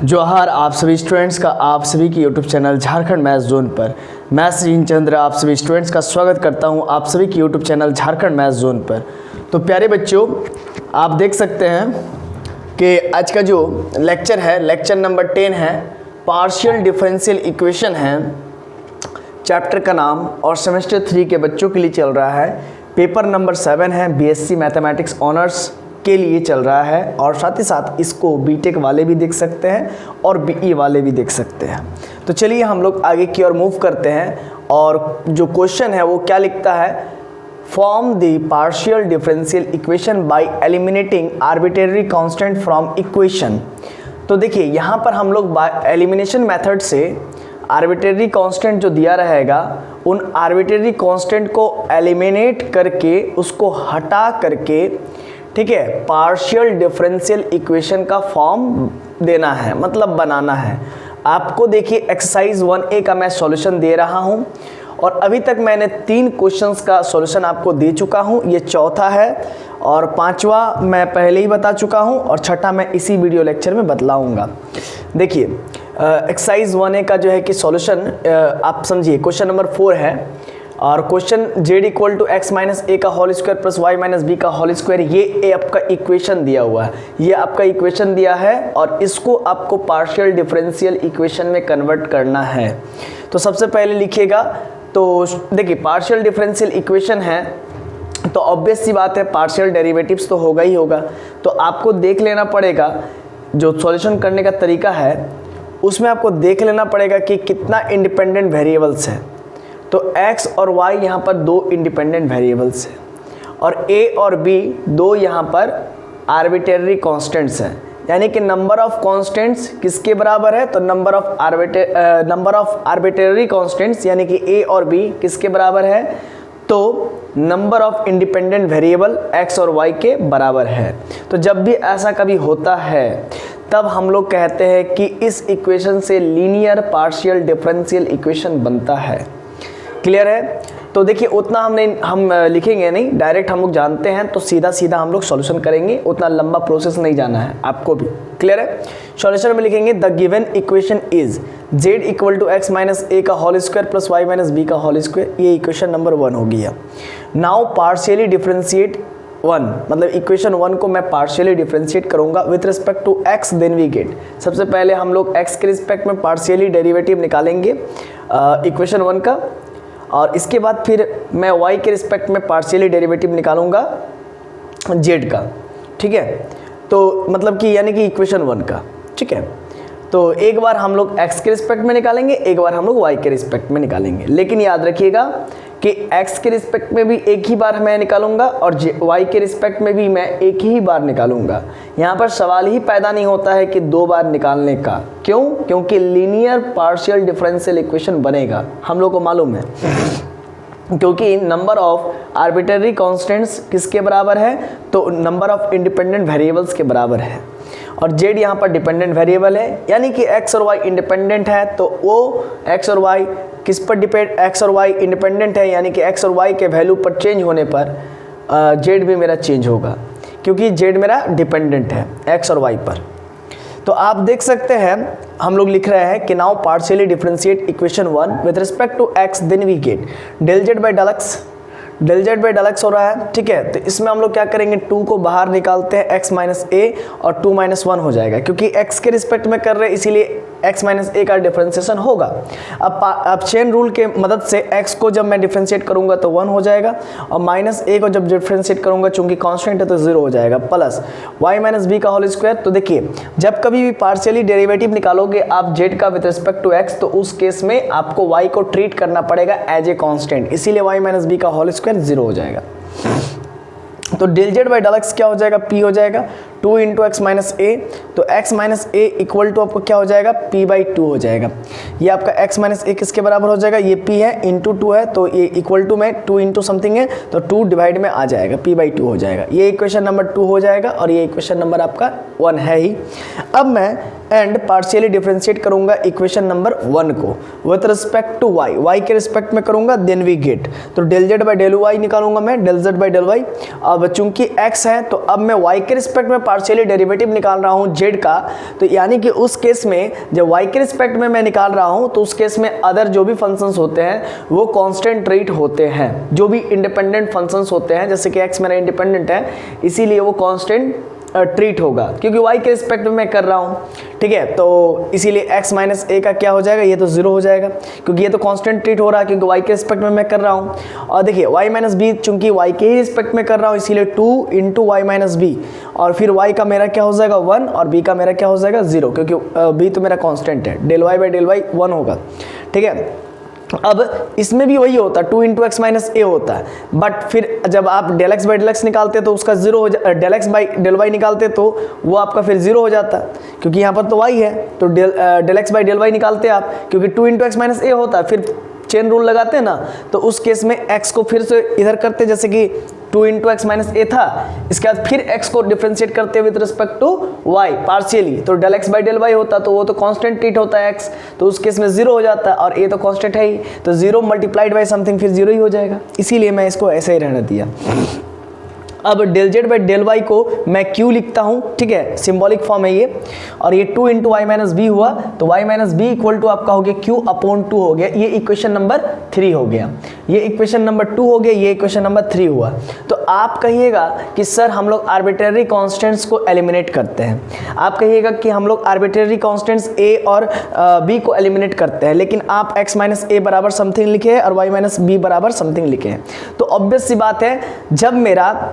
जोहार आप सभी स्टूडेंट्स का आप सभी के YouTube channel Jharkhand maths zone पर मैं श्री चंद्र आप सभी स्टूडेंट्स का स्वागत करता हूं आप सभी के YouTube channel Jharkhand maths zone पर। तो प्यारे बच्चों, आप देख सकते हैं कि आज का जो लेक्चर है लेक्चर नंबर 10 है, पार्शियल डिफरेंशियल इक्वेशन है। चैप्टर का नाम और सेमेस्टर 3 के बच्चों के लिए चल रहा है। पेपर नंबर 7 है, बीएससी मैथमेटिक्स ऑनर्स के लिए चल रहा है और साथ ही साथ इसको बीटेक वाले भी देख सकते हैं और बीई वाले भी देख सकते हैं। तो चलिए हम लोग आगे की ओर मूव करते हैं और जो क्वेश्चन है वो क्या लिखता है, form the partial differential equation by eliminating arbitrary constant from equation. तो देखिए यहाँ पर हम लोग बाय एलिमिनेशन मेथड से आर्बिट्रेरी कांस्टेंट जो दिया रहेगा उन आर्बिट्रेरी कांस्टेंट को एलिमिनेट करके उसको हटा करके, ठीक है, पार्शियल डिफरेंशियल इक्वेशन का फॉर्म देना है, मतलब बनाना है। आपको देखिए एक्सरसाइज 1A का मैं सॉल्यूशन दे रहा हूं और अभी तक मैंने 3 क्वेश्चंस का सॉल्यूशन आपको दे चुका हूं। ये चौथा है और 5वां मैं पहले ही बता चुका हूं और छठा मैं इसी वीडियो लेक्चर में बतलाऊंगा। देखिए एक्सरसाइज 1A का जो है कि सॉल्यूशन आप समझिए, क्वेश्चन नंबर 4 है और question z equal to X minus A का whole square plus Y minus B का होल स्क्वायर, ये आपका इक्वेशन दिया हुआ है, ये आपका इक्वेशन दिया है और इसको आपको पार्शियल डिफरेंशियल इक्वेशन में कन्वर्ट करना है। तो सबसे पहले लिखिएगा, तो देखिए पार्शियल डिफरेंशियल इक्वेशन है तो ऑब्वियस सी बात है पार्शियल डेरिवेटिव्स तो होगा ही होगा। तो आपको देख लेना पड़ेगा, जो सॉल्यूशन करने का तरीका है उसमें आपको देख लेना पड़ेगा कि कितना इंडिपेंडेंट वेरिएबल्स है। तो x और y यहाँ पर 2 इंडिपेंडेंट वेरिएबल्स हैं और a और b 2 यहाँ पर आर्बिट्रेरी कांस्टेंट्स हैं, यानी कि नंबर ऑफ कांस्टेंट्स किसके बराबर है, तो नंबर ऑफ आर्बिट्रेरी कांस्टेंट्स यानी कि a और b किसके बराबर है, तो number of independent variable x और y के बराबर है। तो जब भी ऐसा कभी होता है तब हम लोग कहते हैं कि इस इक्वेशन से लीनियर पार्शियल डिफरेंशियल इक्वेशन बनता है। क्लियर है? तो देखिए उतना हम लिखेंगे नहीं, डायरेक्ट हम लोग जानते हैं तो सीधा सीधा हम लोग सॉल्यूशन करेंगे, उतना लंबा प्रोसेस नहीं जाना है आपको भी। क्लियर है? सॉल्यूशन में लिखेंगे the given equation is z equal to X minus A का whole square plus Y minus B का होल स्क्वायर, ये इक्वेशन नंबर 1 हो गया। नाउ पार्शियली डिफरेंशिएट 1, मतलब इक्वेशन 1 को मैं पार्शियली डिफरेंशिएट करूंगा with respect to x, then we get. सबसे पहले हम लोग x के रिस्पेक्ट में पार्शियली डेरिवेटिव निकालेंगे इक्वेशन 1 का और इसके बाद फिर मैं y के रिस्पेक्ट में पार्शियली डेरिवेटिव निकालूंगा z का, ठीक है। तो मतलब कि यानी कि इक्वेशन 1 का, ठीक है। तो एक बार हम लोग x के रिस्पेक्ट में निकालेंगे, एक बार हम लोग y के रिस्पेक्ट में निकालेंगे, लेकिन याद रखिएगा कि x के रिस्पेक्ट में भी एक ही बार मैं निकालूंगा और y के रिस्पेक्ट में भी मैं एक ही बार निकालूंगा। यहाँ पर सवाल ही पैदा नहीं होता है कि 2 बार निकालने का। क्यों? क्योंकि लीनियर पार्शियल डिफरेंशियल इक्वेशन बनेगा, हम लोग को मालूम है, क्योंकि नंबर ऑफ आर्बिट्रेरी कांस्टेंट्स किसके बराबर है, तो नंबर ऑफ इंडिपेंडेंट वेरिएबल्स के बराबर है और z यहाँ पर डिपेंडेंट वेरिएबल है, यानी कि x और y इंडिपेंडेंट है तो वो x और y किस पर डिपेंड, x और y इंडिपेंडेंट है यानी कि x और y के वैल्यू पर चेंज होने पर z भी मेरा चेंज होगा, क्योंकि z मेरा डिपेंडेंट है x और y पर। तो आप देख सकते हैं हम लोग लिख रहे हैं कि now partially differentiate equation 1 with respect to x, then we get del z by del x, del z by del x हो रहा है, ठीक है। तो इसमें हम लोग क्या करेंगे, 2 को बाहर निकालते हैं, x माइनस ए और 2 माइनस 1 हो जाएगा, क्योंकि x के रिस्पेक्ट में कर रहे हैं इसीलिए x माइनस ए का डिफरेंशिएशन होगा। अब चेन रूल के मदद से x को जब मैं डिफरेंशिएट करूंगा तो 1 हो जाएगा और माइनस ए को जब डिफरेंशिएट करूंगा चूंकि कांस्टेंट है तो 0 हो जाएगा, प्लस y माइनस बी का होल स्क्वायर। तो देखिए जब कभी भी पार्शियली डेरिवेटिव निकालोगे आप z का विद रिस्पेक्ट टू x, तो उस केस में आपको y को ट्रीट करना पड़ेगा एज ए कांस्टेंट, इसीलिए y माइनस बी का होल स्क्वायर 0 हो जाएगा। तो del z by del x क्या हो जाएगा, p हो जाएगा 2 इंटू एक्स माइनस ए, तो x minus A equal to आपको क्या हो जाएगा, p बाई 2 हो जाएगा। ये आपका x माइनस ए किसके बराबर हो जाएगा, ये p है इंटू 2 है तो ये इक्वल टू में 2 इंटू समथिंग है तो 2 डिवाइड में आ जाएगा, p बाई 2 हो जाएगा। ये इक्वेशन नंबर 2 हो जाएगा और ये इक्वेशन नंबर आपका 1 है ही। अब मैं एंड पार्शियली डिफरेंशिएट करूंगा इक्वेशन नंबर 1 को विथ रिस्पेक्ट टू y के रिस्पेक्ट में करूंगा, देन वी गेट। तो del z by del y निकालूंगा मैं, del z by del y। अब चूंकि x है तो अब मैं y के रिस्पेक्ट में पार्शियली डेरिवेटिव निकाल रहा हूँ z का, तो यानी कि उस केस में जब y के रिस्पेक्ट में मैं निकाल रहा हूँ तो उस केस में अदर जो भी फंक्शंस होते हैं वो कांस्टेंट ट्रीट होते हैं। जो भी इंडिपेंडेंट फंक्शंस होते हैं, जैसे कि x मेरा इंडिपेंडेंट है इसीलिए वो कांस्टेंट ट्रीट होगा क्योंकि y के रिस्पेक्ट में मैं कर रहा हूँ, ठीक है। तो इसीलिए x माइनस ए का क्या हो जाएगा, ये तो 0 हो जाएगा क्योंकि ये तो कांस्टेंट ट्रीट हो रहा है क्योंकि y के रिस्पेक्ट में मैं कर रहा हूँ। और देखिए y माइनस बी चूंकि y के ही रिस्पेक्ट में कर रहा हूँ इसीलिए 2 इंटू वाई माइनस बी, और फिर y का मेरा क्या हो जाएगा 1 और b का मेरा क्या हो जाएगा 0 क्योंकि b तो मेरा कॉन्स्टेंट है, del Y by del Y 1 होगा, ठीक है। अब इसमें भी वही होता है 2 इंटू एक्स माइनस ए होता है, बट फिर जब आप del x by del X निकालते तो उसका 0 हो जा, del x by del Y निकालते तो वो आपका फिर 0 हो जाता क्योंकि यहाँ पर तो y है, तो del x by del Y निकालते आप क्योंकि 2 इंटू एक्स माइनस ए होता है, फिर चेन रूल लगाते हैं ना, तो उस केस में x को फिर से इधर करते जैसे कि 2 इंटू एक्स माइनस ए था, इसके बाद फिर x को डिफ्रेंशिएट करते with respect to y partially, तो del x by del Y होता तो वो तो कांस्टेंट ट्रीट होता है x, तो उस केस में 0 हो जाता है और a तो कांस्टेंट है ही, तो 0 मल्टीप्लाइड बाई समथिंग फिर 0 ही हो जाएगा, इसीलिए मैं इसको ऐसे ही रहने दिया। अब del z by del y को मैं q लिखता हूँ, ठीक है, सिंबॉलिक फॉर्म है ये, और ये 2 इंटू वाई माइनस बी हुआ तो y minus b equal to आपका हो गया q अपॉन 2 हो गया, ये इक्वेशन नंबर 3 हो गया, ये इक्वेशन नंबर 2 हो गया, ये इक्वेशन नंबर 3 हुआ। तो आप कहिएगा कि सर हम लोग आर्बिट्रेरी कांस्टेंट्स को एलिमिनेट करते हैं, आप कहिएगा कि हम लोग आर्बिट्रेरी कांस्टेंट्स a और b को एलिमिनेट करते हैं, लेकिन आप x माइनस ए बराबर समथिंग लिखे हैं और y माइनस बी बराबर समथिंग लिखे हैं, तो ऑब्वियस सी बात है जब मेरा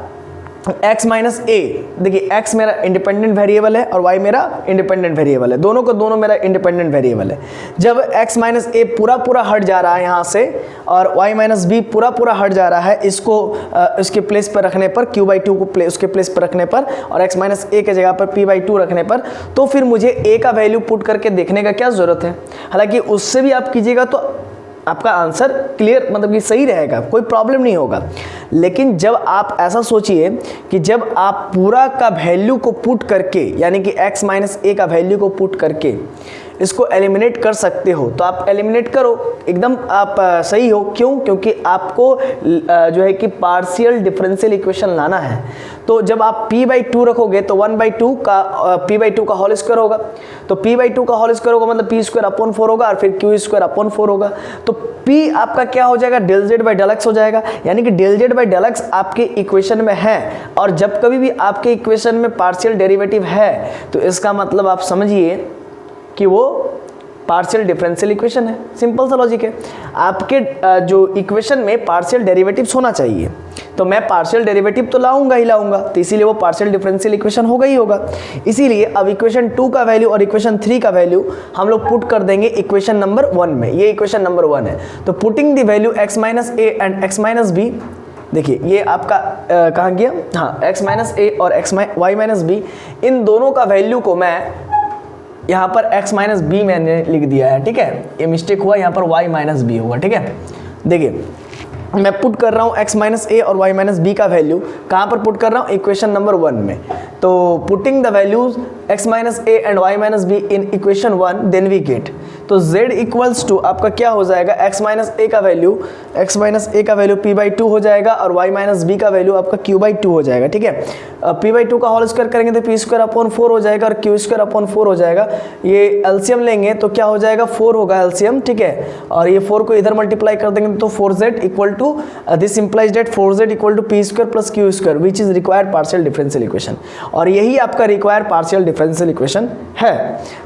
x माइनस ए, देखिए x मेरा इंडिपेंडेंट वेरिएबल है और y मेरा इंडिपेंडेंट वेरिएबल है, दोनों को दोनों मेरा इंडिपेंडेंट वेरिएबल है, जब x माइनस ए पूरा पूरा हट जा रहा है यहाँ से और y माइनस बी पूरा पूरा हट जा रहा है, इसको इसके प्लेस पर रखने पर q बाई 2 को उसके प्लेस पर रखने पर और x माइनस ए के जगह पर p बाई 2 रखने पर, तो फिर मुझे a का वैल्यू पुट करके देखने का क्या ज़रूरत है। हालांकि उससे भी आप कीजिएगा तो आपका आंसर क्लियर मतलब कि सही रहेगा, कोई प्रॉब्लम नहीं होगा। लेकिन जब आप ऐसा सोचिए कि जब आप पूरा का वैल्यू को पुट करके यानी कि x माइनस ए का वैल्यू को पुट करके इसको एलिमिनेट कर सकते हो तो आप एलिमिनेट करो, एकदम आप सही हो। क्यों? क्योंकि आपको जो है कि पार्शियल डिफरेंशियल इक्वेशन लाना है, तो जब आप p बाई 2 रखोगे तो 1 बाई 2 का p बाई 2 का होल स्क्वायर होगा, तो p बाई 2 का होल स्क्वायर होगा मतलब p स्क्वायर अपॉन 4 होगा और फिर q स्क्वायर अपॉन 4 होगा, तो p आपका क्या हो जाएगा del z by del x हो जाएगा, यानी कि del z by del x आपके इक्वेशन में है, और जब कभी भी आपके इक्वेशन में पार्शियल डेरिवेटिव है तो इसका मतलब आप समझिए कि वो पार्शियल डिफरेंशियल इक्वेशन है। सिंपल सा लॉजिक है, आपके जो इक्वेशन में पार्शियल डेरिवेटिव्स होना चाहिए, तो मैं पार्शियल डेरिवेटिव तो लाऊंगा ही लाऊंगा, तो इसीलिए वो पार्शियल डिफरेंशियल इक्वेशन होगा ही होगा। इसीलिए अब इक्वेशन 2 का वैल्यू और इक्वेशन 3 का वैल्यू हम लोग पुट कर देंगे इक्वेशन नंबर 1 में, ये इक्वेशन नंबर 1 है। तो putting the value x minus a and x minus b, देखिए ये आपका कहाँ गया, हाँ x माइनस ए और y माइनस बी, इन दोनों का वैल्यू को मैं यहाँ पर x माइनस बी मैंने लिख दिया है, ठीक है, ये मिस्टेक हुआ, यहाँ पर y माइनस बी होगा, ठीक है। देखिए मैं पुट कर रहा हूँ x माइनस ए और y माइनस बी का वैल्यू कहाँ पर पुट कर रहा हूँ, इक्वेशन नंबर 1 में। तो putting the values x minus a and y minus b in equation 1 then we get, तो z इक्वल्स टू आपका क्या हो जाएगा, x माइनस ए का वैल्यू p बाई 2 हो जाएगा और y माइनस बी का वैल्यू आपका q बाई 2 हो जाएगा, ठीक है। p बाई 2 का होल स्क्वायर करेंगे तो p स्क्वायर अपॉन 4 हो जाएगा और q स्क्वायर अपॉन 4 हो जाएगा, ये एलसीएम लेंगे तो क्या हो जाएगा 4 होगा एलसीएम, ठीक है, और ये 4 को इधर मल्टीप्लाई कर देंगे तो 4z equal to this implies that 4z equal to p square plus q square which is required partial differential equation, और यही आपका रिक्वायर्ड पार्शियल डिफरेंशियल इक्वेशन है।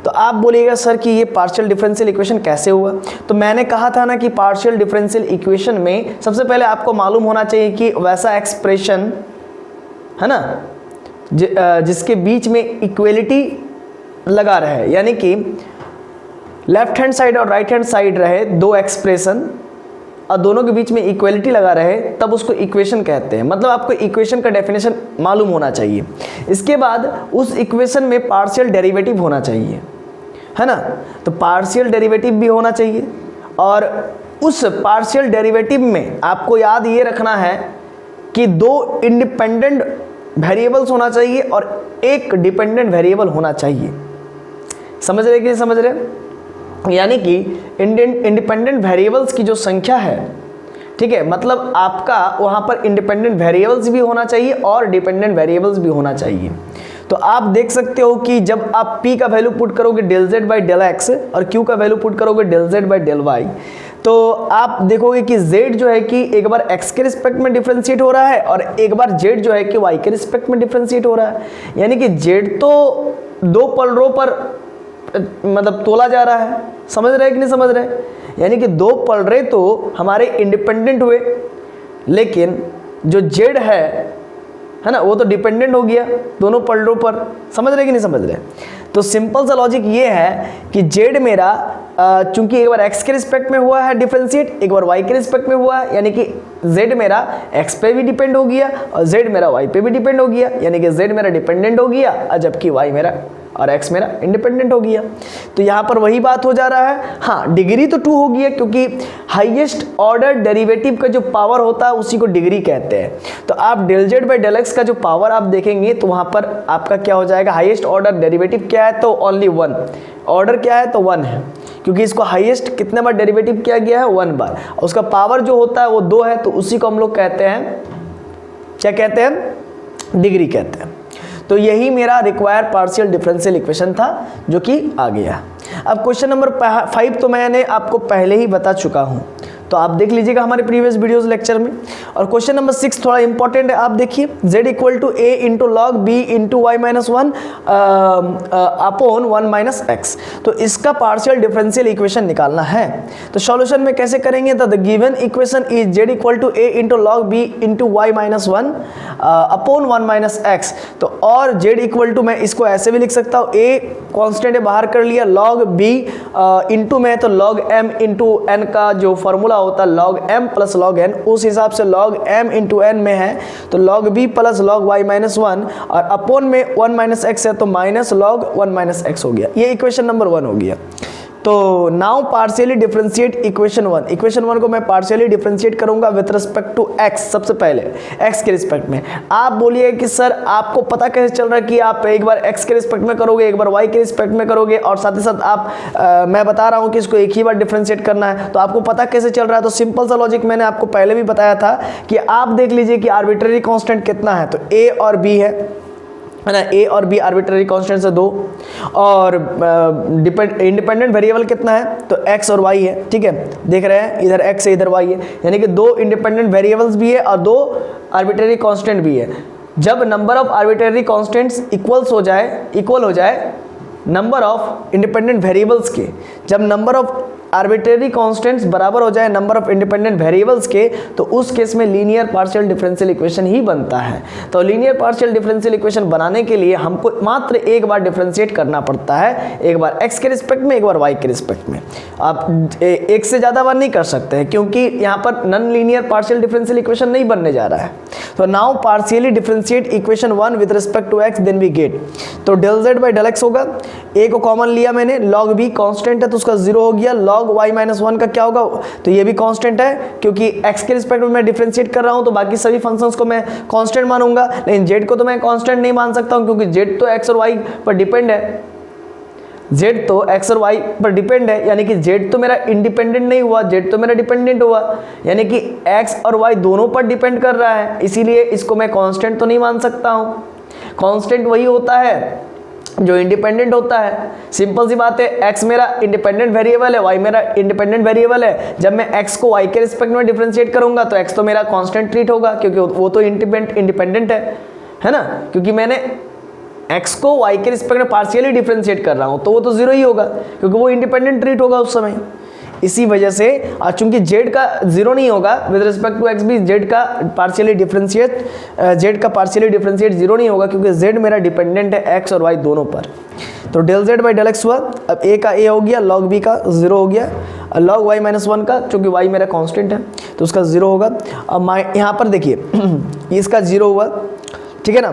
तो आप बोलिएगा सर कि ये पार्शियल डिफरेंशियल इक्वेशन कैसे हुआ, तो मैंने कहा था ना कि पार्शियल डिफरेंशियल इक्वेशन में सबसे पहले आपको मालूम होना चाहिए कि वैसा एक्सप्रेशन है ना जिसके बीच में इक्वलिटी लगा रहे, यानी कि लेफ्ट हैंड साइड और राइट हैंड साइड रहे दो एक्सप्रेशन और दोनों के बीच में इक्वलिटी लगा रहे, तब उसको इक्वेशन कहते हैं। मतलब आपको इक्वेशन का डेफिनेशन मालूम होना चाहिए, इसके बाद उस इक्वेशन में पार्शियल डेरिवेटिव होना चाहिए, है ना, तो पार्शियल डेरिवेटिव भी होना चाहिए, और उस पार्शियल डेरिवेटिव में आपको याद ये रखना है कि दो इंडिपेंडेंट वेरिएबल्स होना चाहिए और एक डिपेंडेंट वेरिएबल होना चाहिए। समझ रहे कि समझ रहे, यानी कि इंडिपेंडेंट वेरिएबल्स की जो संख्या है, ठीक है, मतलब आपका वहाँ पर इंडिपेंडेंट वेरिएबल्स भी होना चाहिए और डिपेंडेंट वेरिएबल्स भी होना चाहिए। तो आप देख सकते हो कि जब आप p का वैल्यू पुट करोगे del z by del x और q का वैल्यू पुट करोगे del z by del y, तो आप देखोगे कि z जो है कि एक बार x के रिस्पेक्ट में डिफरेंशिएट हो रहा है और एक बार z जो है कि y के रिस्पेक्ट में डिफरेंशिएट हो रहा है। यानी कि z तो दो पलड़ों पर मतलब तोला जा रहा है, समझ रहे कि नहीं समझ रहे? यानी कि दो पलड़े तो हमारे इंडिपेंडेंट हुए, लेकिन जो z है ना, वो तो डिपेंडेंट हो गया दोनों पलड़ों पर। समझ रहे कि नहीं समझ रहे? तो सिंपल सा लॉजिक ये है कि z मेरा चूंकि एक बार x के रिस्पेक्ट में हुआ है डिफरेंशिएट, एक बार y के रिस्पेक्ट में हुआ है, यानी कि z मेरा x पे भी डिपेंड हो गया और z मेरा y पे भी डिपेंड हो गया, यानी कि z मेरा डिपेंडेंट हो गया और जबकि y मेरा और x मेरा इंडिपेंडेंट हो गया। तो यहाँ पर वही बात हो जा रहा है। हाँ, डिग्री तो 2 होगी क्योंकि हाईएस्ट ऑर्डर डेरिवेटिव का जो पावर होता है उसी को डिग्री कहते हैं। तो आप del z by del x का जो पावर आप देखेंगे तो वहाँ पर आपका क्या हो जाएगा, हाईएस्ट ऑर्डर डेरिवेटिव क्या है तो ओनली 1, ऑर्डर क्या है तो 1 है, क्योंकि इसको हाईएस्ट कितने बार डेरिवेटिव किया गया है 1 बार, उसका पावर जो होता है वो 2 है, तो उसी को हम लोग कहते हैं, क्या कहते हैं, डिग्री कहते हैं। तो यही मेरा रिक्वायर पार्शियल डिफरेंशियल इक्वेशन था जो कि आ गया। अब क्वेश्चन नंबर 5 तो मैंने आपको पहले ही बता चुका हूँ, तो आप देख लीजिएगा हमारे प्रीवियस वीडियोस लेक्चर में। और क्वेश्चन नंबर 6 थोड़ा इंपॉर्टेंट है, आप देखिए z equal to a into log b into y minus 1 upon 1 minus x. तो इसका पार्शियल डिफरेंशियल इक्वेशन निकालना है। तो सॉल्यूशन में कैसे करेंगे, तो the given equation is z equal to a into log b into y minus 1 upon 1 minus x. तो और z इक्वल टू, मैं इसको ऐसे भी लिख सकता हूँ, a कॉन्स्टेंट है बाहर कर लिया, लॉग b इंटू में तो लॉग m इंटू n का जो फॉर्मूला होता है log m plus log n, उस हिसाब से log m इंटू n में है तो log b plus log y minus 1 और अपॉन में 1 माइनस एक्स है तो माइनस log 1 माइनस एक्स हो गया। ये इक्वेशन नंबर 1 हो गया। तो now partially differentiate equation 1। Equation 1 को मैं पार्शियली डिफरेंशिएट करूंगा विद रिस्पेक्ट टू x, सबसे पहले x के रिस्पेक्ट में। आप बोलिए कि सर आपको पता कैसे चल रहा है कि आप एक बार x के रिस्पेक्ट में करोगे, एक बार y के रिस्पेक्ट में करोगे और साथ ही साथ आप मैं बता रहा हूं कि इसको एक ही बार डिफरेंशिएट करना है, तो आपको पता कैसे चल रहा है? तो सिंपल सा लॉजिक मैंने आपको पहले भी बताया था कि आप देख लीजिए कि आर्बिट्रेरी कांस्टेंट कितना है, तो a और b है ना, a और b आर्बिट्रेरी कांस्टेंट से 2 और इंडिपेंडेंट वेरिएबल कितना है तो x और y है। ठीक है, देख रहे हैं इधर x है इधर y है, यानी कि 2 इंडिपेंडेंट वेरिएबल्स भी है और 2 आर्बिट्रेरी कांस्टेंट भी है। जब number of arbitrary constants equal हो जाए नंबर ऑफ इंडिपेंडेंट वेरिएबल्स के, जब नंबर ऑफ आर्बिट्रेरी कांस्टेंट्स बराबर हो जाए नंबर ऑफ इंडिपेंडेंट वेरिएबल्स के, तो उस केस में लीनियर पार्शियल डिफरेंशियल इक्वेशन ही बनता है। तो लीनियर पार्शियल डिफरेंशियल इक्वेशन बनाने के लिए हमको मात्र एक बार डिफरेंशिएट करना पड़ता है, एक बार x के रिस्पेक्ट में, एक बार y के रिस्पेक्ट में। आप एक से ज़्यादा बार नहीं कर सकते हैं क्योंकि यहाँ पर non linear partial differential equation नहीं बनने जा रहा है। तो now partially differentiate equation 1 with respect to x, then we get, तो del z by del x होगा, a को कॉमन लिया मैंने, log b कांस्टेंट है तो उसका 0 हो गया, log y माइनस 1 का क्या होगा, तो ये भी कांस्टेंट है क्योंकि x के रिस्पेक्ट में मैं डिफरेंशिएट कर रहा हूं तो बाकी सभी फंक्शंस को मैं कांस्टेंट मानूंगा, लेकिन z को तो मैं कांस्टेंट नहीं मान सकता हूं क्योंकि z तो x और y पर डिपेंड है, z तो x और y पर डिपेंड है, यानी कि z तो मेरा इंडिपेंडेंट नहीं हुआ, z तो मेरा डिपेंडेंट हुआ, यानी कि x और y दोनों पर डिपेंड कर रहा है, इसीलिए इसको मैं कांस्टेंट तो नहीं मान सकता हूं। कांस्टेंट वही होता है जो इंडिपेंडेंट होता है, सिंपल सी बात है। x मेरा इंडिपेंडेंट वेरिएबल है, y मेरा इंडिपेंडेंट वेरिएबल है, जब मैं x को y के रिस्पेक्ट में डिफरेंशिएट करूंगा तो x तो मेरा कांस्टेंट ट्रीट होगा क्योंकि वो तो इंडिपेंडेंट है ना, क्योंकि मैंने x को y के रिस्पेक्ट में पार्शियली डिफरेंशिएट कर रहा हूं तो वो तो 0 ही होगा क्योंकि वो इंडिपेंडेंट ट्रीट होगा उस समय। इसी वजह से चूंकि z का 0 नहीं होगा विद रिस्पेक्ट टू x भी z का पार्शियली डिफरेंशिएट 0 नहीं होगा क्योंकि z मेरा डिपेंडेंट है x और y दोनों पर। तो del z by del x हुआ, अब a का a हो गया, log b का 0 हो गया, log y माइनस 1 का चूंकि y मेरा कांस्टेंट है तो उसका 0 होगा। अब यहाँ पर देखिए इसका 0 हुआ, ठीक है ना,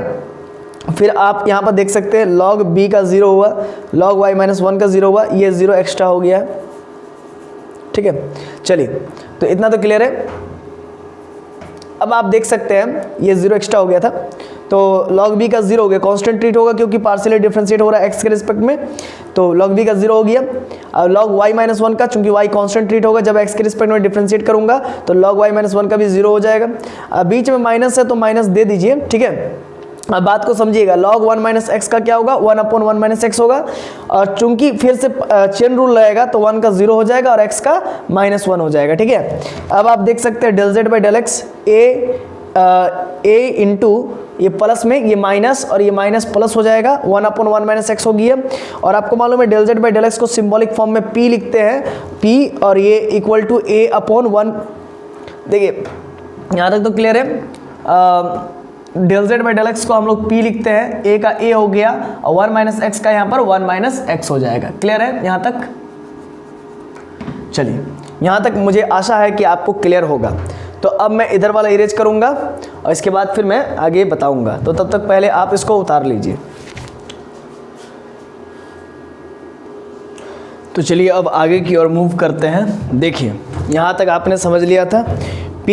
फिर आप यहाँ पर देख सकते हैं log b का 0 हुआ, log y माइनस 1 का 0 हुआ, ये 0 एक्स्ट्रा हो गया है। ठीक है, चलिए तो इतना तो क्लियर है। अब आप देख सकते हैं ये 0 एक्स्ट्रा हो गया था तो log b का 0 हो गया, कांस्टेंट ट्रीट होगा क्योंकि पार्शियली डिफरेंशिएट हो रहा है x के रिस्पेक्ट में, तो log b का 0 हो गया। अब log y माइनस 1 का, चूंकि y कांस्टेंट ट्रीट होगा जब x के रिस्पेक्ट में डिफरेंशिएट करूंगा तो log y माइनस 1 का भी 0 हो जाएगा। अब बीच में माइनस है तो माइनस दे दीजिए, ठीक है। अब बात को समझिएगा, log 1 माइनस एक्स का क्या होगा, 1/1 माइनस एक्स होगा, और चूंकि फिर से चेन रूल रहेगा तो 1 का 0 हो जाएगा और x का -1 हो जाएगा, ठीक है। अब आप देख सकते हैं del z by del x a into ये प्लस में ये माइनस और ये माइनस प्लस हो जाएगा, 1/1 माइनस एक्स होगी है। और आपको मालूम है del z by del x को सिंबॉलिक फॉर्म में p लिखते हैं, p और ये इक्वल टू a/1। देखिए यहाँ तक तो क्लियर है। del z by del x को हम लोग p लिखते हैं, a का a हो गया और 1 माइनस एक्स का यहाँ पर 1 माइनस एक्स हो जाएगा। क्लियर है यहाँ तक? चलिए यहाँ तक मुझे आशा है कि आपको क्लियर होगा। तो अब मैं इधर वाला इरेज करूँगा और इसके बाद फिर मैं आगे बताऊँगा, तो तब तक पहले आप इसको उतार लीजिए। तो चलिए अब आगे की ओर मूव करते हैं। देखिए यहाँ तक आपने समझ लिया था, p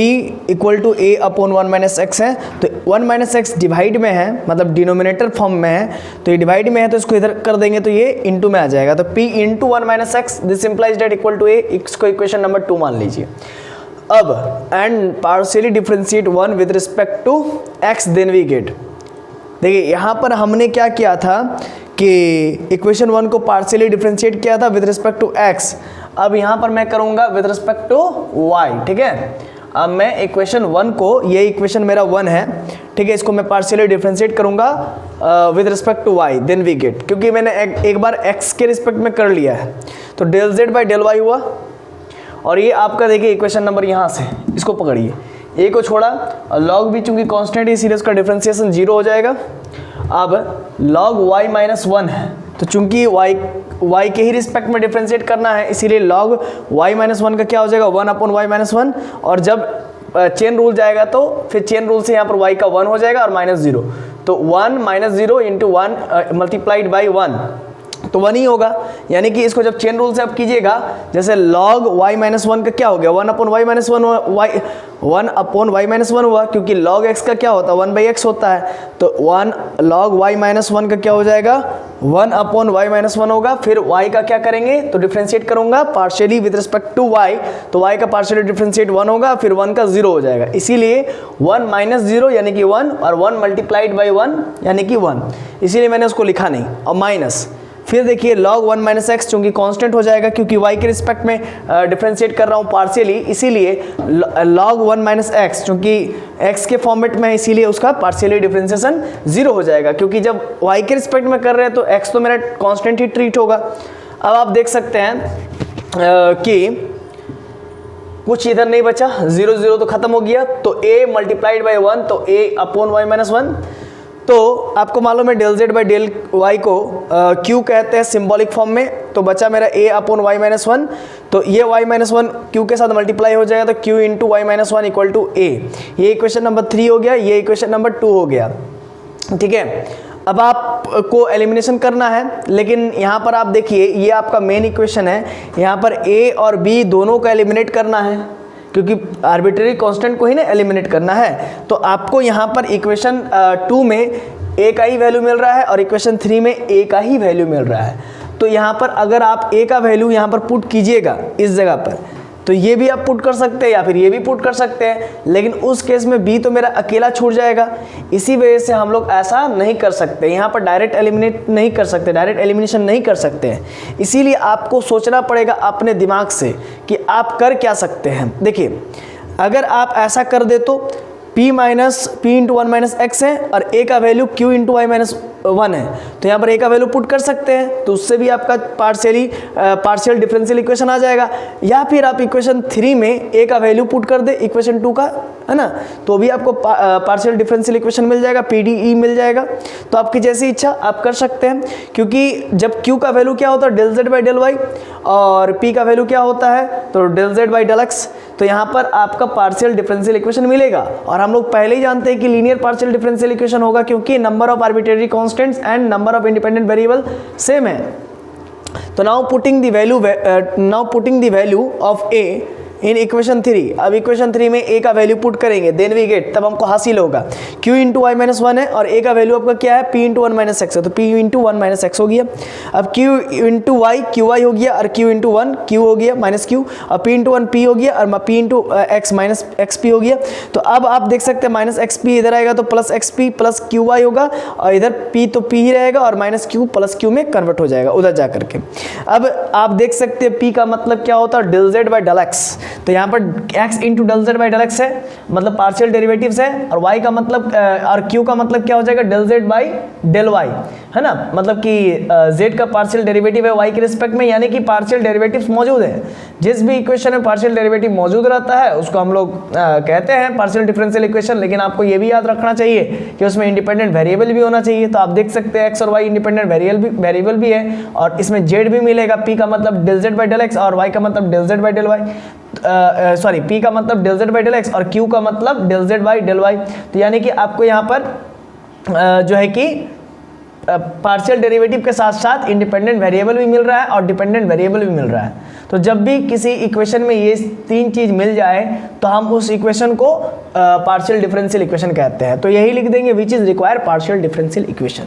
equal to a/1 minus x है, तो 1 माइनस एक्स डिवाइड में है, मतलब डिनोमिनेटर फॉर्म में है, तो ये डिवाइड में है तो इसको इधर कर देंगे तो ये इंटू में आ जाएगा। तो p into 1 minus x, this implies that equal to a, इसको इक्वेशन नंबर 2 मान लीजिए। अब and partially differentiate 1 with respect to x, then we get. देखिए यहाँ पर हमने क्या किया था कि इक्वेशन 1 को पार्शियली डिफ्रेंशिएट किया था विद रिस्पेक्ट टू x। अब यहाँ पर मैं करूँगा विद रिस्पेक्ट टू y, ठीक है। अब मैं इक्वेशन 1 को, ये इक्वेशन मेरा 1 है, ठीक है, इसको मैं पार्शियली डिफरेंशिएट करूंगा with respect to y, then we get, क्योंकि मैंने एक बार x के रिस्पेक्ट में कर लिया है तो del z by del y हुआ। और ये आपका देखिए इक्वेशन नंबर यहाँ से, इसको पकड़िए, a को छोड़ा और log भी चूंकि कांस्टेंट है इसीलिए उसका डिफरेंशिएशन 0 हो जाएगा। अब log y माइनस 1 है, तो चूंकि y के ही रिस्पेक्ट में डिफरेंशिएट करना है इसीलिए log y माइनस 1 का क्या हो जाएगा, 1/y माइनस 1। और जब चेन रूल जाएगा तो फिर चेन रूल से यहाँ पर y का 1 हो जाएगा और -0, तो 1 - 0 इंटू 1 मल्टीप्लाइड बाई 1, तो 1 ही होगा। यानी कि इसको जब चेन रूल से आप कीजिएगा, जैसे log y माइनस 1 का क्या हो गया, 1/y माइनस 1 हुआ, क्योंकि log x का क्या होता है, 1/x होता है, तो 1 log y माइनस 1 का क्या हो जाएगा, 1/y माइनस 1 होगा। फिर y का क्या करेंगे, तो डिफ्रेंशिएट करूंगा partially with respect to y, तो y का पार्शियली डिफ्रेंशिएट 1 होगा, फिर 1 का 0 हो जाएगा, इसीलिए 1 माइनस 0 यानी कि 1 और 1 मल्टीप्लाइड बाई 1 यानी कि 1, इसीलिए मैंने उसको लिखा नहीं, और माइनस। फिर देखिए log 1 माइनस एक्स चूँकि कांस्टेंट हो जाएगा, क्योंकि y के रिस्पेक्ट में डिफरेंशिएट कर रहा हूँ पार्शियली, इसीलिए log 1 माइनस एक्स चूँकि x के फॉर्मेट में है इसीलिए उसका पार्शियली डिफरेंशिएशन 0 हो जाएगा, क्योंकि जब y के रिस्पेक्ट में कर रहे हैं तो x तो मेरा कांस्टेंट ही ट्रीट होगा। अब आप देख सकते हैं कि कुछ इधर नहीं बचा, 0 0 तो खत्म हो गया, तो a मल्टीप्लाइड बाई 1, तो a/y माइनस 1। तो आपको मालूम है del z by del y को q कहते हैं सिंबॉलिक फॉर्म में, तो बचा मेरा a/y माइनस 1, तो ये y माइनस 1 q के साथ मल्टीप्लाई हो जाएगा, तो q into y minus 1 equal to a। ये इक्वेशन नंबर 3 हो गया, ये इक्वेशन नंबर 2 हो गया, ठीक है। अब आपको एलिमिनेशन करना है, लेकिन यहाँ पर आप देखिए ये आपका मेन इक्वेशन है, यहाँ पर a और b दोनों को एलिमिनेट करना है, क्योंकि आर्बिट्रेरी कांस्टेंट को ही ना एलिमिनेट करना है। तो आपको यहाँ पर इक्वेशन 2 में a का ही वैल्यू मिल रहा है और इक्वेशन 3 में a का ही वैल्यू मिल रहा है। तो यहाँ पर अगर आप a का वैल्यू यहाँ पर पुट कीजिएगा इस जगह पर, तो ये भी आप पुट कर सकते हैं या फिर ये भी पुट कर सकते हैं, लेकिन उस केस में b तो मेरा अकेला छूट जाएगा, इसी वजह से हम लोग ऐसा नहीं कर सकते, यहाँ पर डायरेक्ट एलिमिनेट नहीं कर सकते, डायरेक्ट एलिमिनेशन नहीं कर सकते हैं। इसीलिए आपको सोचना पड़ेगा अपने दिमाग से कि आप कर क्या सकते हैं। देखिए अगर आप ऐसा कर दे तो p इंटू 1 माइनस एक्स है और a का value q into y minus 1 है, तो यहाँ पर a का वैल्यू पुट कर सकते हैं, तो उससे भी आपका पार्शियल डिफरेंशियल इक्वेशन आ जाएगा। या फिर आप इक्वेशन 3 में a का वैल्यू पुट कर दे इक्वेशन 2 का, है ना, तो भी आपको पार्शियल डिफरेंशियल इक्वेशन मिल जाएगा, PDE मिल जाएगा। तो आपकी जैसी इच्छा आप कर सकते हैं, क्योंकि जब q का वैल्यू क्या होता है del z by del y और p का वैल्यू क्या होता है तो del z by del x, तो यहाँ पर आपका पार्शियल डिफरेंशियल इक्वेशन मिलेगा। और हम लोग पहले ही जानते हैं कि लीनियर पार्शियल डिफरेंशियल इक्वेशन होगा, क्योंकि number of arbitrary constants and number of independent variable same है। तो now putting the value of a in equation 3। अब इक्वेशन 3 में a का वैल्यू पुट करेंगे, देन वी गेट, तब हमको हासिल होगा q इंटू वाई माइनस 1 है और a का वैल्यू आपका क्या है p इंटू 1 माइनस एक्स है, तो p इंटू 1 माइनस एक्स हो गया। अब q into y q y हो गया और q इंटू 1 q हो गया माइनस q, और p इंटू 1 p हो गया और p into x minus x p हो गया। तो अब आप देख सकते हैं माइनस एक्स पी इधर आएगा तो plus x p plus q y होगा, और इधर p तो p ही रहेगा और माइनस क्यू प्लस q में कन्वर्ट हो जाएगा उधर जा करके। अब आप देख सकते हैं p का मतलब क्या होता है, del z by del x, तो यहाँ पर x into del z by del x है, मतलब पार्शियल डेरिवेटिव्स है, और y का मतलब और q का मतलब क्या हो जाएगा, del z by del y, है ना, मतलब कि z का पार्शियल डेरिवेटिव है y के रिस्पेक्ट में, यानी कि पार्शियल डेरिवेटिव्स मौजूद है। जिस भी इक्वेशन में पार्शियल डेरिवेटिव मौजूद रहता है उसको हम लोग कहते हैं पार्शियल डिफरेंशियल इक्वेशन। लेकिन आपको ये भी याद रखना चाहिए कि उसमें इंडिपेंडेंट वेरिएबल भी होना चाहिए। तो आप देख सकते हैं x और y इंडिपेंडेंट वेरिएबल भी है, और इसमें z भी मिलेगा, p का मतलब del z by del x और y का मतलब del z by del y, sorry p का मतलब del z by del x और q का मतलब del z by del y। तो यानी कि आपको यहाँ पर जो है कि पार्शियल डेरिवेटिव के साथ साथ इंडिपेंडेंट वेरिएबल भी मिल रहा है और डिपेंडेंट वेरिएबल भी मिल रहा है। तो जब भी किसी इक्वेशन में ये तीन चीज़ मिल जाए तो हम उस इक्वेशन को पार्शियल डिफरेंशियल इक्वेशन कहते हैं। तो यही लिख देंगे which is require partial differential equation.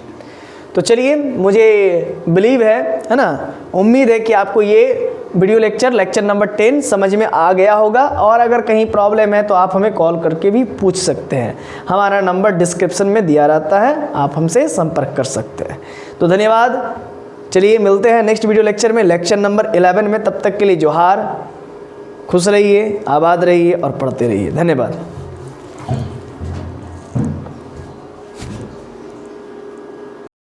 तो चलिए, मुझे बिलीव है ना, उम्मीद है कि आपको ये वीडियो लेक्चर नंबर 10 समझ में आ गया होगा, और अगर कहीं प्रॉब्लम है तो आप हमें कॉल करके भी पूछ सकते हैं। हमारा नंबर डिस्क्रिप्शन में दिया रहता है, आप हमसे संपर्क कर सकते हैं। तो धन्यवाद। चलिए मिलते हैं नेक्स्ट वीडियो लेक्चर में, लेक्चर नंबर 11 में। तब तक के लिए जोहार, खुश रहिए, आबाद रहिए और पढ़ते रहिए। धन्यवाद।